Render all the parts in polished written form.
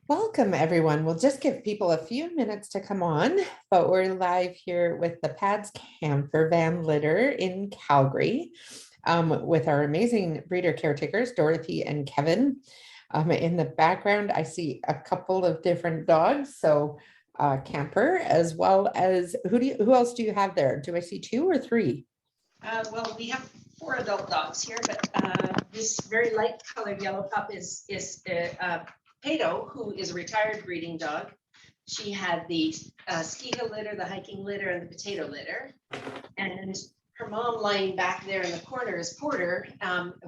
Welcome, everyone. We'll just give people a few minutes to come on, but we're live here with the PADS camper van litter in Calgary with our amazing breeder caretakers, Dorothy and Kevin. In the background, I see a couple of different dogs. So camper, as well as who else do you have there? Do I see 2 or 3? Well, we have 4 adult dogs here, but this very light colored yellow pup is Pato, who is a retired breeding dog. She had the ski-hill litter, the hiking litter, and the potato litter. And her mom lying back there in the corner is Porter,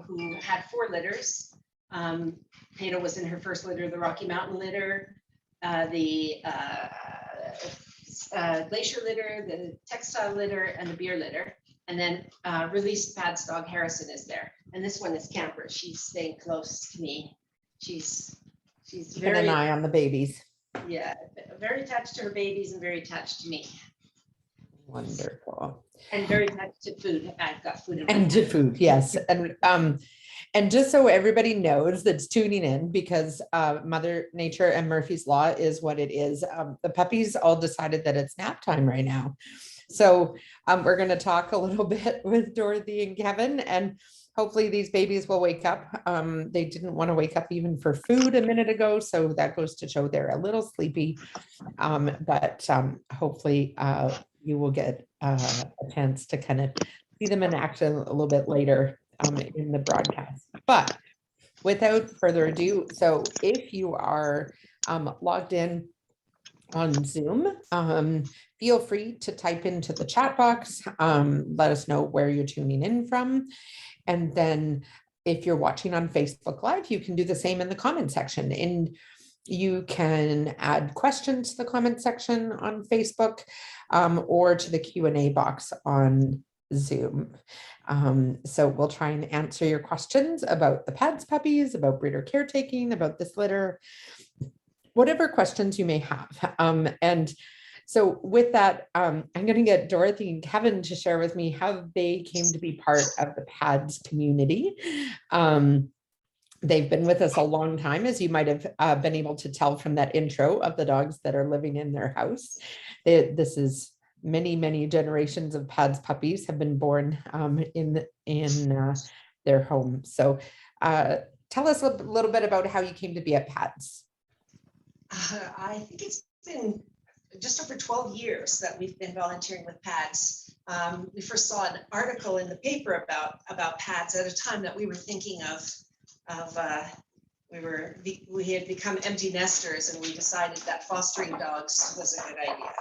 who had 4 litters. Pato was in her first litter, the Rocky Mountain litter, the glacier litter, the textile litter, and the beer litter. And then released PADS dog Harrison is there. And this one is Camper. She's staying close to me. She's Keeping an eye on the babies. Yeah, very attached to her babies and very attached to me. Wonderful. And very attached to food. I've got food. And to food, yes. And just so everybody knows that's tuning in, because Mother Nature and Murphy's Law is what it is. The puppies all decided that it's nap time right now. So we're going to talk a little bit with Dorothy and Kevin, and hopefully these babies will wake up. They didn't want to wake up even for food a minute ago, so that goes to show they're a little sleepy. But hopefully you will get a chance to kind of see them in action a little bit later in the broadcast. But without further ado, so if you are logged in on Zoom, feel free to type into the chat box. Let us know where you're tuning in from. And then if you're watching on Facebook Live, you can do the same in the comment section. And you can add questions to the comment section on Facebook or to the Q&A box on Zoom. So we'll try and answer your questions about the PADS puppies, about breeder caretaking, about this litter, whatever questions you may have. And so with that, I'm going to get Dorothy and Kevin to share with me how they came to be part of the PADS community. They've been with us a long time, as you might have been able to tell from that intro of the dogs that are living in their house. This is many generations of PADS puppies have been born in their home. So tell us a little bit about how you came to be at PADS. I think it's been just over 12 years that we've been volunteering with PADS. We first saw an article in the paper about PADS at a time that we were thinking we had become empty nesters, and we decided that fostering dogs was a good idea.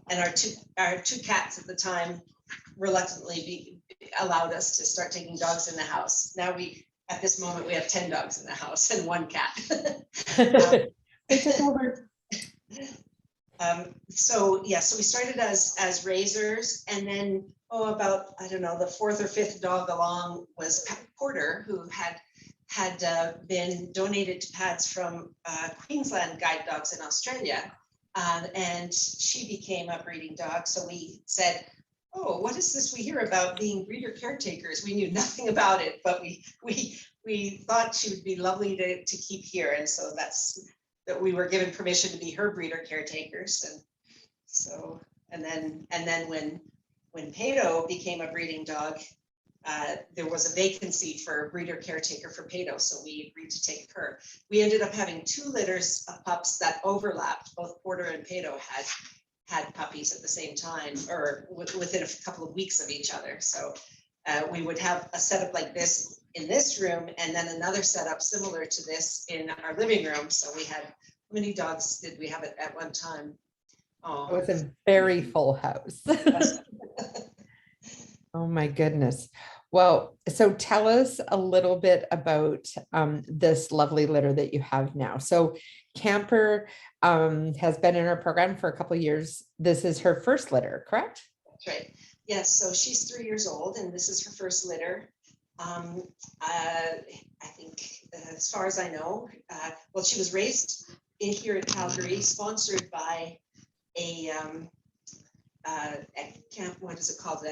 And our two cats at the time reluctantly allowed us to start taking dogs in the house. Now at this moment, we have 10 dogs in the house and 1 cat. They took over. So we started as raisers, and then about, I don't know, the 4th or 5th dog along was Porter, who had been donated to PADS from Queensland guide dogs in Australia, and she became a breeding dog. So we said, oh, what is this we hear about being breeder caretakers? We knew nothing about it, but we thought she would be lovely to keep here, and so that we were given permission to be her breeder caretakers. And so and then when Pato became a breeding dog, there was a vacancy for a breeder caretaker for Pato, so we agreed to take her. We ended up having 2 litters of pups that overlapped. Both Porter and Pato had puppies at the same time, or within a couple of weeks of each other. So we would have a setup like this in this room, and then another setup similar to this in our living room. So we had, how many dogs did we have at one time? Oh, it was a very full house. Oh my goodness. Well, so tell us a little bit about this lovely litter that you have now. So Camper has been in our program for a couple of years. This is her first litter, correct? That's right. Yes, so she's 3 years old, and this is her first litter. I think, as far as I know, well, she was raised here in Calgary, sponsored by a camp. What is it called?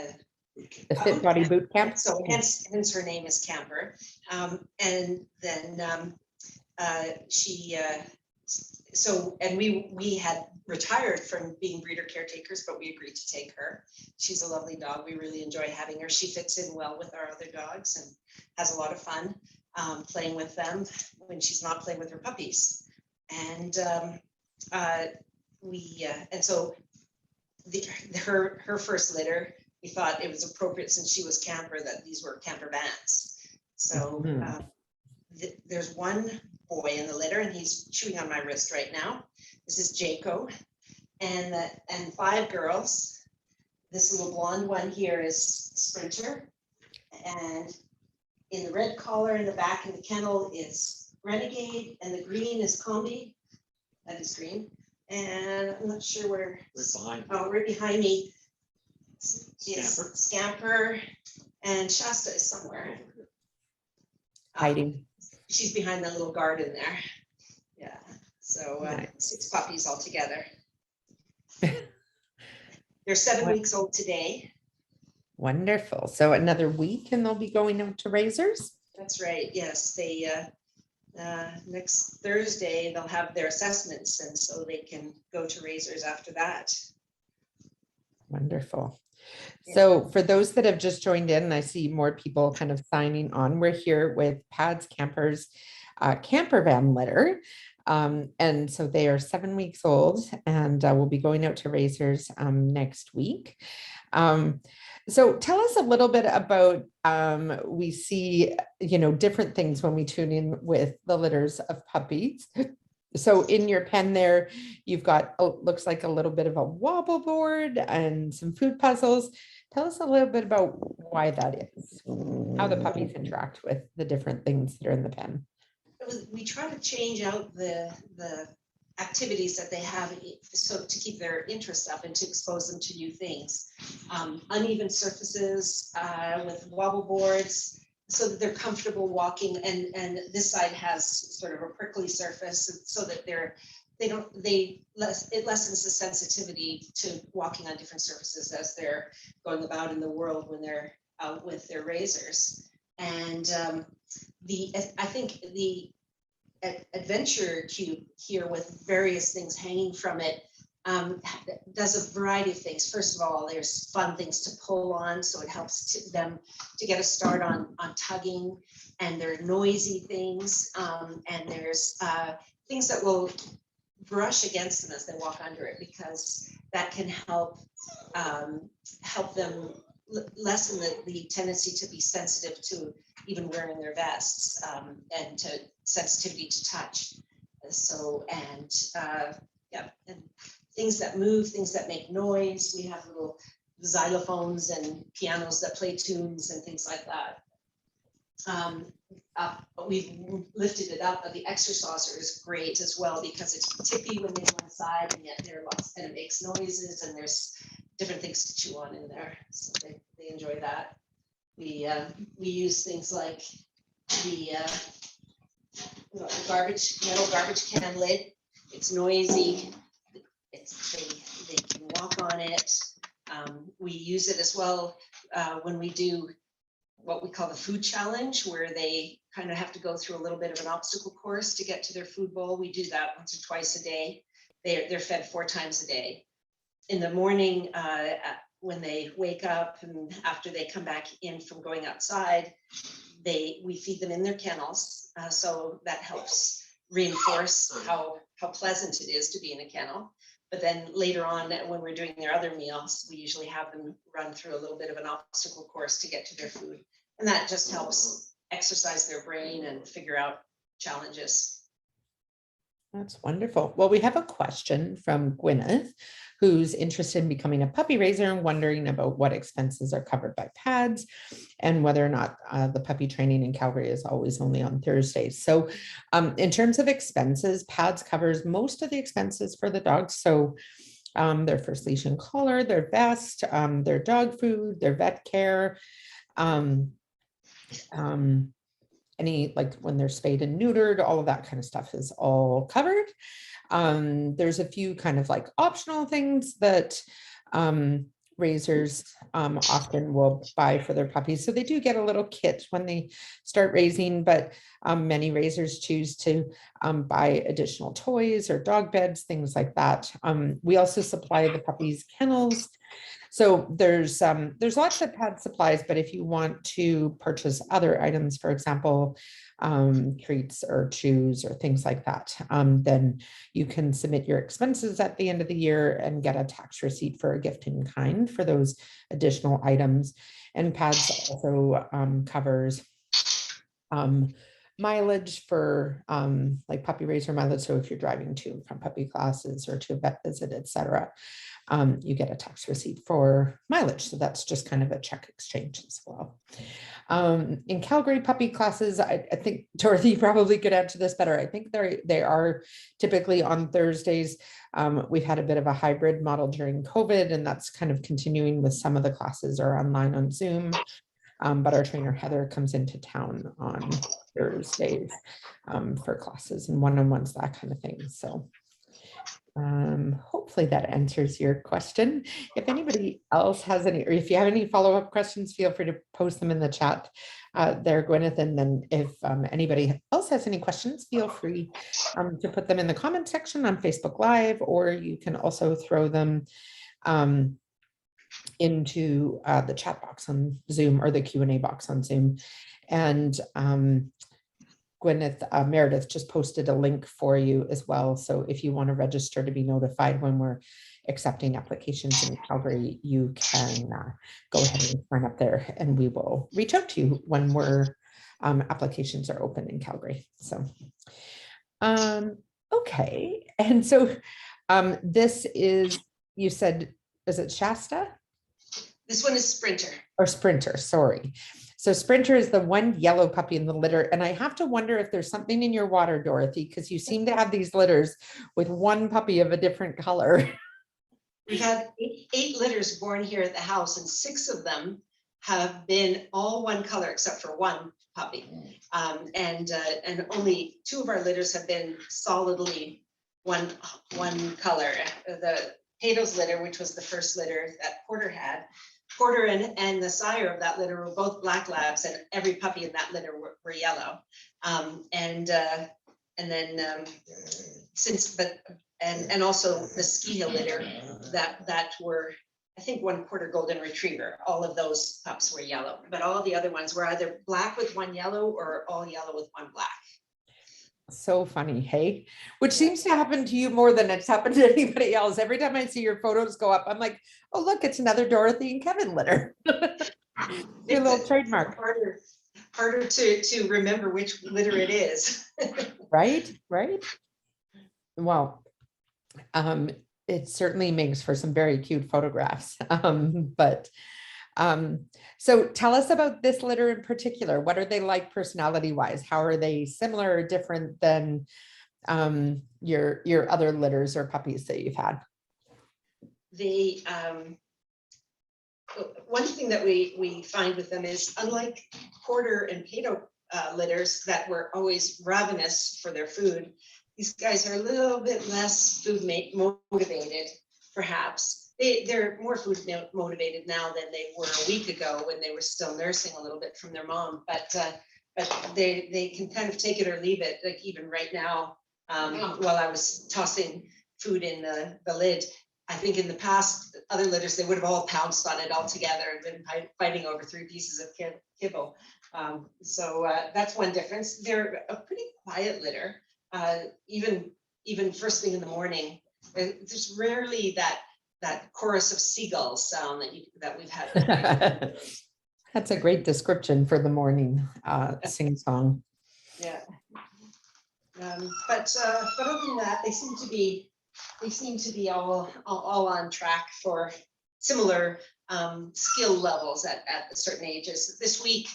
The Fit Body Boot Camp. So hence her name is Camper. And then we had retired from being breeder caretakers, but we agreed to take her. She's a lovely dog. We really enjoy having her. She fits in well with our other dogs and has a lot of fun playing with them when she's not playing with her puppies. And so her first litter, we thought it was appropriate, since she was Camper, that these were Camper bands. So there's one boy in the litter, and he's chewing on my wrist right now. This is Jaco, and 5 girls. This little blonde one here is Sprinter, and in the red collar in the back of the kennel is Renegade, and the green is Combi. That is green, and I'm not sure where. Right behind me is Scamper, and Shasta is somewhere hiding. She's behind that little garden there. Yeah. So Nice. 6 puppies altogether. They're 7 weeks old today. Wonderful. So another week and they'll be going out to Razors? That's right. Yes. They next Thursday they'll have their assessments, and so they can go to Razors after that. Wonderful. So for those that have just joined in, I see more people kind of signing on. We're here with Pads Campers camper van litter. And so they are 7 weeks old, and we'll be going out to Razors next week. So tell us a little bit about, we see, different things when we tune in with the litters of puppies. So in your pen there, you've got, looks like a little bit of a wobble board and some food puzzles. Tell us a little bit about why that is, how the puppies interact with the different things that are in the pen. We try to change out the activities that they have, so to keep their interest up and to expose them to new things. Uneven surfaces with wobble boards, so that they're comfortable walking, and this side has sort of a prickly surface, so that it lessens the sensitivity to walking on different surfaces as they're going about in the world when they're out with their Razors. And I think the adventure cube here, with various things hanging from it, does a variety of things. First of all, there's fun things to pull on, so it helps them to get a start on tugging, and there are noisy things, and there's things that will brush against them as they walk under it, because that can help them lessen the tendency to be sensitive to even wearing their vests, and to sensitivity to touch. So, and things that move, things that make noise. We have little xylophones and pianos that play tunes and things like that. We've lifted it up, but the exerciser is great as well, because it's tippy when they go inside, and yet there are lots, and it makes noises, and there's different things to chew on in there, so they enjoy that. We use things like the metal garbage can lid. It's noisy. They can walk on it. We use it as well when we do what we call the food challenge, where they kind of have to go through a little bit of an obstacle course to get to their food bowl. We do that once or twice a day. They're fed 4 times a day. In the morning, when they wake up and after they come back in from going outside, we feed them in their kennels. So that helps reinforce how pleasant it is to be in a kennel. But then later on, when we're doing their other meals, we usually have them run through a little bit of an obstacle course to get to their food. And that just helps exercise their brain and figure out challenges. That's wonderful. Well, we have a question from Gwyneth, who's interested in becoming a puppy raiser and wondering about what expenses are covered by Pads, and whether or not the puppy training in Calgary is always only on Thursdays. So in terms of expenses, Pads covers most of the expenses for the dogs. So their first leash and collar, their vest, their dog food, their vet care, any, like when they're spayed and neutered, all of that kind of stuff is all covered. There's a few kind of like optional things that raisers often will buy for their puppies. So they do get a little kit when they start raising, but many raisers choose to buy additional toys or dog beds, things like that. We also supply the puppies kennels. So there's lots of pad supplies, but if you want to purchase other items, for example, treats or chews or things like that, then you can submit your expenses at the end of the year and get a tax receipt for a gift in kind for those additional items. And pads also covers mileage for like puppy raiser mileage. So if you're driving to from puppy classes or to a vet visit, etc., you get a tax receipt for mileage. So that's just kind of a check exchange as well. In Calgary puppy classes, I think Dorothy probably could answer this better. I think they are typically on Thursdays. We've had a bit of a hybrid model during COVID, and that's kind of continuing with some of the classes are online on Zoom. But our trainer Heather comes into town on Thursdays for classes and one-on-ones, that kind of thing. So hopefully that answers your question. If anybody else has any, or if you have any follow-up questions, feel free to post them in the chat there, Gwyneth. And then if anybody else has any questions, feel free to put them in the comment section on Facebook Live, or you can also throw them into the chat box on Zoom or the Q&A box on Zoom. And Gwyneth, Meredith just posted a link for you as well. So if you want to register to be notified when we're accepting applications in Calgary, you can go ahead and sign up there, and we will reach out to you when we're applications are open in Calgary. So, okay. And so this is, you said, is it Shasta? This one is Sprinter. Or Sprinter, sorry. So Sprinter is the one yellow puppy in the litter. And I have to wonder if there's something in your water, Dorothy, because you seem to have these litters with one puppy of a different color. We've had eight litters born here at the house, and 6 of them have been all one color except for one puppy. And only 2 of our litters have been solidly one color. The Pato's litter, which was the first litter that Porter had, Porter and the sire of that litter were both black labs, and every puppy in that litter were yellow. And then also the Ski Hill litter that were, I think, one Porter Golden Retriever. All of those pups were yellow, but all the other ones were either black with one yellow or all yellow with one black. So funny, hey? Which seems to happen to you more than it's happened to anybody else. Every time I see your photos go up, I'm like, oh, look, it's another Dorothy and Kevin litter. Your little trademark. Harder to remember which litter it is. Right. Well, it certainly makes for some very cute photographs. So tell us about this litter in particular. What are they like personality wise? How are they similar or different than your other litters or puppies that you've had? The one thing that we find with them is, unlike Porter and Pato litters that were always ravenous for their food, these guys are a little bit less food motivated, perhaps. They're more food motivated now than they were a week ago when they were still nursing a little bit from their mom. But they can kind of take it or leave it. Like even right now, while I was tossing food in the lid, I think in the past, other litters, they would have all pounced on it all together and been fighting over 3 pieces of kibble. So that's one difference. They're a pretty quiet litter. Even first thing in the morning, there's rarely that chorus of seagulls sound that we've had. That's a great description for the morning sing song. Yeah. But other than that, they seem to be all on track for similar skill levels at certain ages. This week,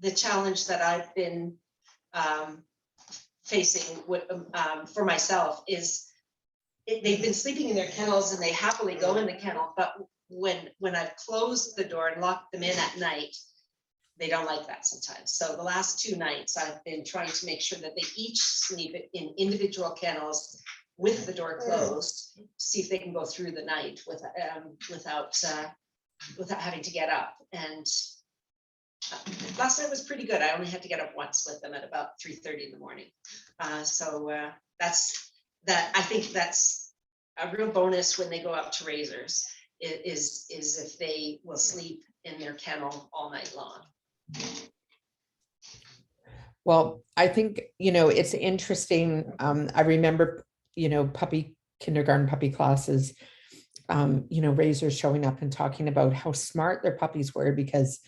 the challenge that I've been facing for myself is they've been sleeping in their kennels and they happily go in the kennel, but when I've closed the door and locked them in at night, they don't like that sometimes. So the last 2 nights I've been trying to make sure that they each sleep in individual kennels with the door closed, see if they can go through the night without without having to get up. And last night was pretty good. I only had to get up once with them at about 3:30 in the morning. So that's that. I think that's a real bonus when they go out to raisers is if they will sleep in their kennel all night long. Well, I think, it's interesting. I remember, kindergarten puppy classes, raisers showing up and talking about how smart their puppies were because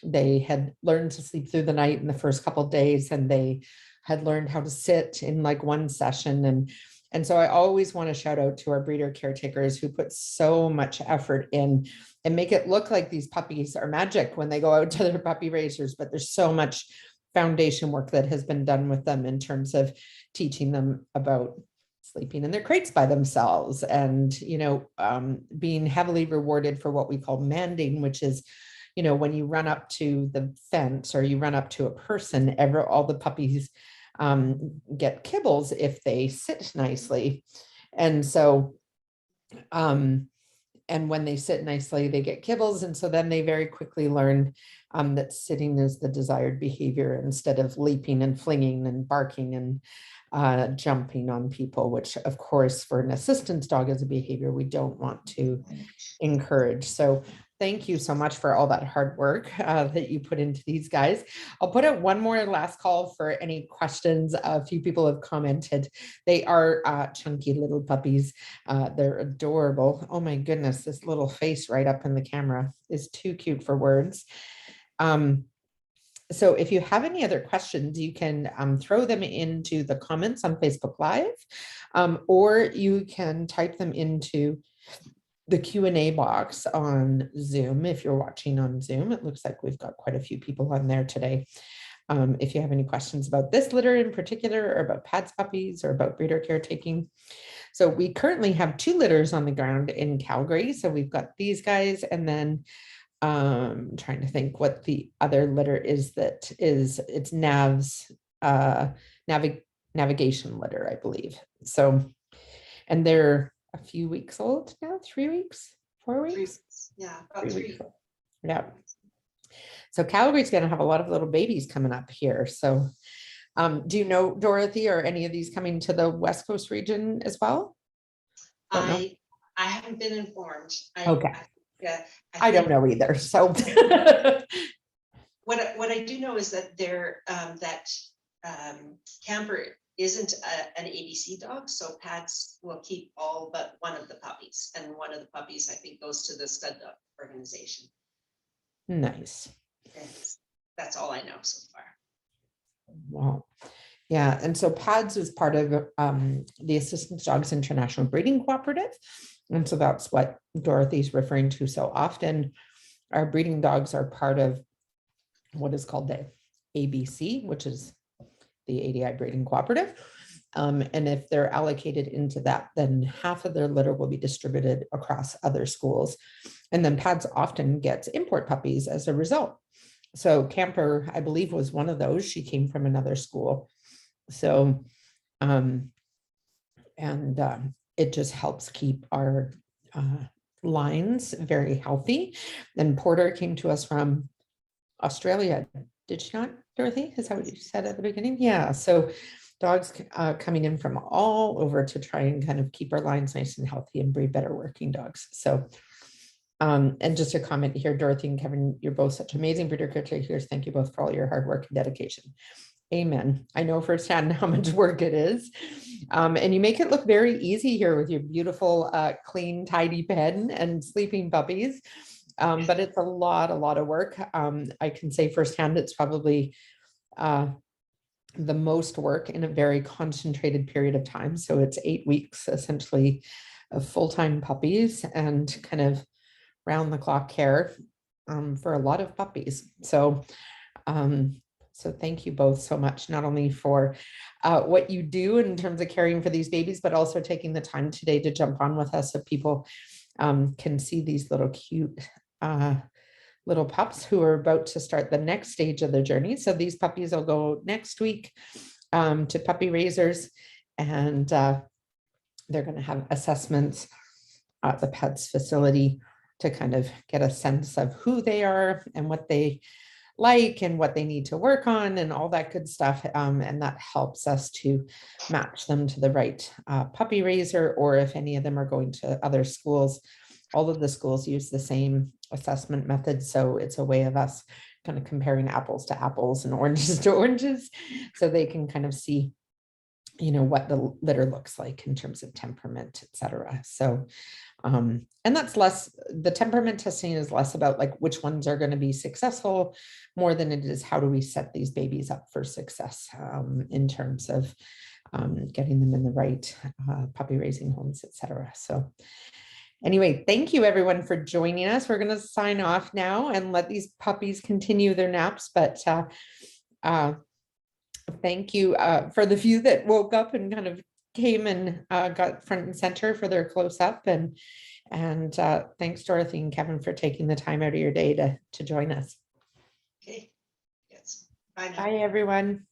they had learned to sleep through the night in the first couple of days, and they had learned how to sit in like one session. And so I always want to shout out to our breeder caretakers who put so much effort in and make it look like these puppies are magic when they go out to their puppy raisers, but there's so much foundation work that has been done with them in terms of teaching them about sleeping in their crates by themselves and, being heavily rewarded for what we call manding, which is, when you run up to the fence or you run up to a person, all the puppies get kibbles if they sit nicely. And so, and when they sit nicely, they get kibbles. And so then they very quickly learn that sitting is the desired behavior instead of leaping and flinging and barking and jumping on people, which of course for an assistance dog is a behavior we don't want to encourage. So thank you so much for all that hard work that you put into these guys. I'll put out one more last call for any questions. A few people have commented. They are chunky little puppies. They're adorable. Oh my goodness, this little face right up in the camera is too cute for words. So if you have any other questions, you can throw them into the comments on Facebook Live, or you can type them into the Q&A box on Zoom. If you're watching on Zoom, it looks like we've got quite a few people on there today. If you have any questions about this litter in particular, or about PADS puppies, or about breeder caretaking. So we currently have 2 litters on the ground in Calgary. So we've got these guys, and then trying to think what the other litter is it's Nav's navigation litter, I believe. So, and they're a few weeks old now, 3 weeks, 4 weeks. 3 weeks. Yeah, about 3 weeks. Yeah. So Calgary's going to have a lot of little babies coming up here. So do you know, Dorothy, or any of these coming to the West Coast region as well? I haven't been informed. Okay. I think don't know either. So what I do know is that Camper isn't an ABC dog, so PADS will keep all but one of the puppies, and one of the puppies I think goes to the stud dog organization. Nice. And that's all I know so far. Wow. Yeah, and so PADS is part of the Assistance Dogs International Breeding Cooperative, and so that's what Dorothy's referring to so often. Our breeding dogs are part of what is called the ABC, which is the ADI Breeding Cooperative. And if they're allocated into that, then half of their litter will be distributed across other schools. And then PADS often gets import puppies as a result. So Camper, I believe, was one of those. She came from another school. So, it just helps keep our lines very healthy. And Porter came to us from Australia. Did she not, Dorothy? Is that what you said at the beginning? Yeah. So dogs coming in from all over to try and kind of keep our lines nice and healthy and breed better working dogs. So, and just a comment here, Dorothy and Kevin, you're both such amazing breeder caretakers. Thank you both for all your hard work and dedication. Amen. I know firsthand how much work it is. And you make it look very easy here with your beautiful, clean, tidy pen and sleeping puppies. But it's a lot of work. I can say firsthand, it's probably the most work in a very concentrated period of time. So it's 8 weeks essentially of full-time puppies and kind of round the clock care for a lot of puppies. So, so thank you both so much, not only for what you do in terms of caring for these babies, but also taking the time today to jump on with us so people can see these little cute little pups who are about to start the next stage of their journey. So these puppies will go next week to puppy raisers, and they're going to have assessments at the PADS facility to kind of get a sense of who they are and what they like and what they need to work on and all that good stuff. And that helps us to match them to the right puppy raiser, or if any of them are going to other schools. All of the schools use the same assessment method. So it's a way of us kind of comparing apples to apples and oranges to oranges. So they can kind of see, you know, what the litter looks like in terms of temperament, et cetera. So, and that's less, the temperament testing is less about like which ones are going to be successful more than it is how do we set these babies up for success in terms of getting them in the right puppy raising homes, et cetera. So anyway, thank you everyone for joining us. We're going to sign off now and let these puppies continue their naps, but thank you for the few that woke up and kind of came and got front and center for their close up, and thanks Dorothy and Kevin for taking the time out of your day to join us. Okay. Yes. Bye now. Bye everyone.